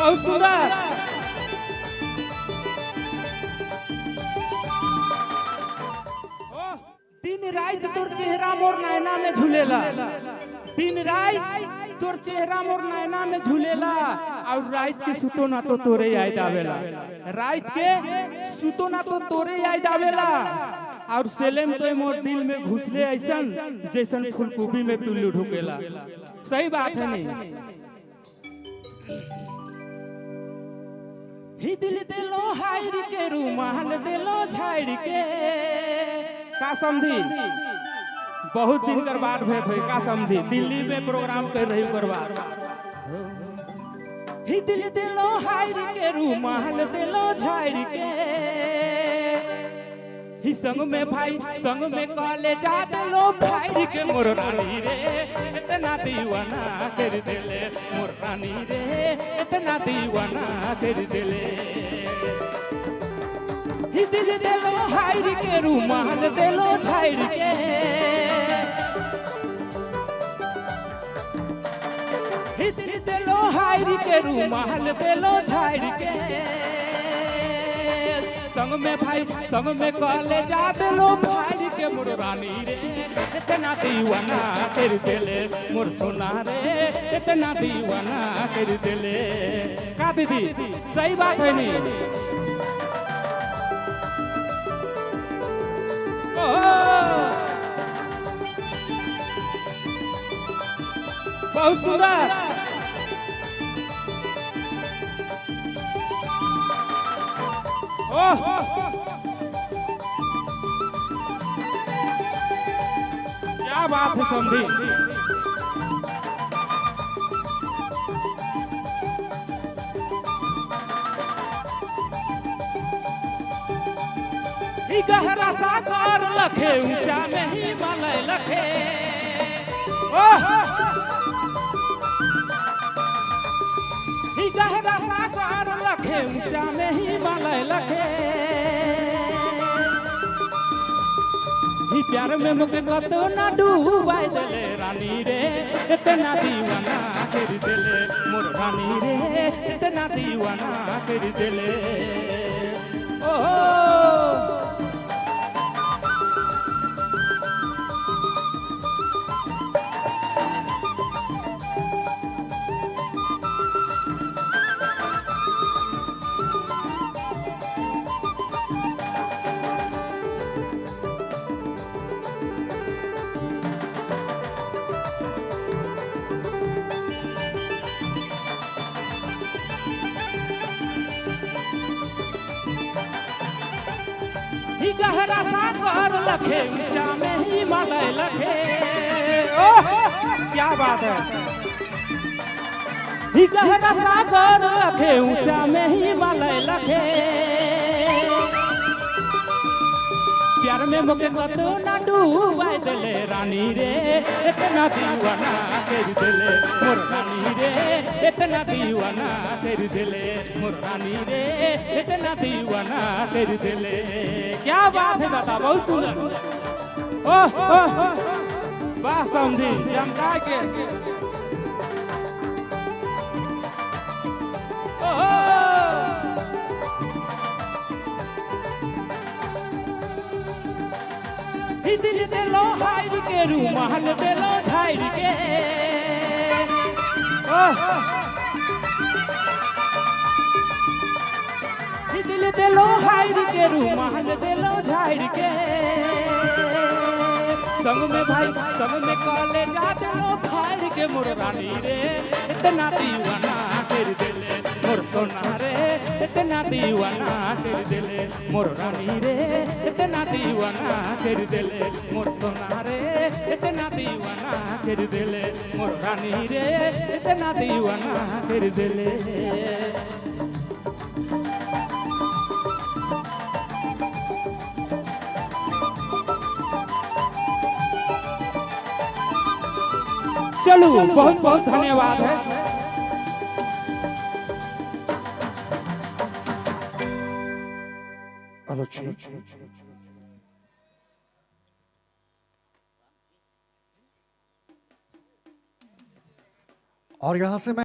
बहुत सुंदर। दिन रात तोर चेहरा मोर नैना में झूलेला, दिन रात तोर चेहरा मोर नैना में झूलेला, और रात के सुतो ना तो तोरे याद आवेला, रात के सुतो ना तो तोरे याद आवेला, और सेलेम तो मोर दिल में घुसले ऐसन जैसन फूलगोभी में पिल्लू ढुकेला। सही बात है नहीं? ही दिल दिलो हाइर के रूमाल दिलो झाड़ के, का समझी? बहुत दिन कर बाद भेंट हुई, का समझी? दिल्ली में प्रोग्राम कर रही करवा। ही दिल दिलो हाइर के रूमाल दिलो झाड़ के, ही संग में भाई संग में कॉलेज जाते लो भाई के मोर रानी रे, इतना दीवाना कर दिले मोर रानी रे, इतना दीवाना कर दिले। ही दिल दिलो हाइर के रूमाल दिलो झाड़ के, ही दिल दिलो हाइर के रूमाल दिलो झाड़ के, संग में भाई संग में कॉलेज जाते लो भाई के मोर रानी रे, इतना दीवाना कर दिले मोर सोना रे, इतना दीवाना कर दिले। का दीदी सही बात है नहीं? बहुत सुंदर। ओह क्या बात है समझी? गहरा सागर लखे ऊंचा में ही मलय लखे, ओह गहरा सागर लखे ऊंचा में ही मलय लखे, ही प्यार में मुके कतो ना डूबाई दिले रानी रे, इतना दीवाना कर दिले मोर रानी रे, इतना दीवाना कर दिले। ओह गहरा सागर लखे ऊंचा में ही मलय लखे, ओह क्या बात है? ही गहरा सागर लखे ऊंचा में ही मलय लखे, प्यार में मुके कतो ना डूबाई दिले रानी रे, इतना दीवाना कर दिले मोर रानी रे, इतना दीवाना कर दिले मोर रानी रे, इतना दीवाना कर दिले। क्या बात है दादा, बहुत सुंदर। ओह ओह वाह समझी चमका के। ही दिल दिलो हाइर के रूमाल दिलो झाड़ के, ही दिल दिलो हाइर के रूमाल दिलो झाड़ के, संग में भाई संग में कॉलेज जाते लो भाई के मोर रानी रे, इतना दीवाना कर दिले मोर सोना रे, इतना दीवाना कर दिले मोर रानी रे, इतना दीवाना कर दिले मोर सोना रे, इतना दीवाना कर दिले मोर रानी रे, इतना दीवाना कर दिले। चलो बहुत बहुत धन्यवाद है। और यहाँ से मैं